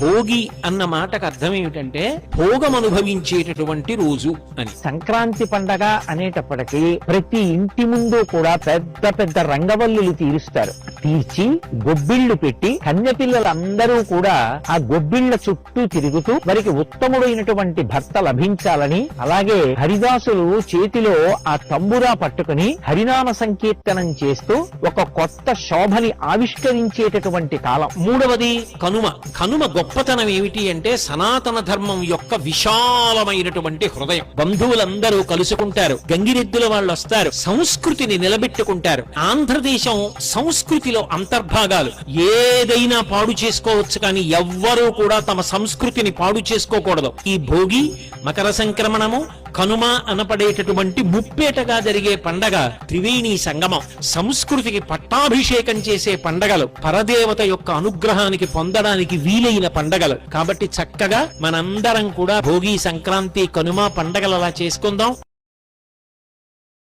భోగి అన్న మాటకు అర్థం ఏమిటంటే భోగం అనుభవించేటటువంటి రోజు అని. సంక్రాంతి పండగ అనేటప్పటికీ ప్రతి ఇంటి ముందు కూడా పెద్ద పెద్ద రంగవల్లులు తీరుస్తారు. తీర్చి గొబ్బిళ్లు పెట్టి కన్యపిల్లలందరూ కూడా ఆ గొబ్బిళ్ల చుట్టూ తిరుగుతూ వారికి ఉత్తముడైనటువంటి భర్త లభించాలని, అలాగే హరిదాసులు చేతిలో ఆ తంబురా పట్టుకుని హరినామ సంకీర్తనం చేస్తూ ఒక కొత్త శోభని ఆవిష్కరించేటటువంటి కాలం. మూడవది కనుమ. కనుమ గొప్పతనం ఏమిటి అంటే సనాతన ధర్మం యొక్క విశాలమైనటువంటి హృదయం. బంధువులందరూ కలుసుకుంటారు, గంగిరెద్దుల వాళ్ళు వస్తారు, సంస్కృతిని నిలబెట్టుకుంటారు. ఆంధ్రదేశం సంస్కృతిలో అంతర్భాగాలు. ఏదైనా పాడు చేసుకోవచ్చు కానీ ఎవ్వరూ కూడా తమ సంస్కృతిని పాడు చేసుకోకూడదు. ఈ భోగి, మకర సంక్రమణము, కనుమ అనపడేటటువంటి ముప్పేటగా జరిగే పండగ త్రివేణి సంగమం. సంస్కృతికి పట్టాభిషేకం చేసే పండగలు, పరదేవత యొక్క అనుగ్రహానికి పొందడానికి వీలైన పండగలు. కాబట్టి చక్కగా మనందరం కూడా భోగి, సంక్రాంతి, కనుమ పండగలు అలా చేసుకుందాం.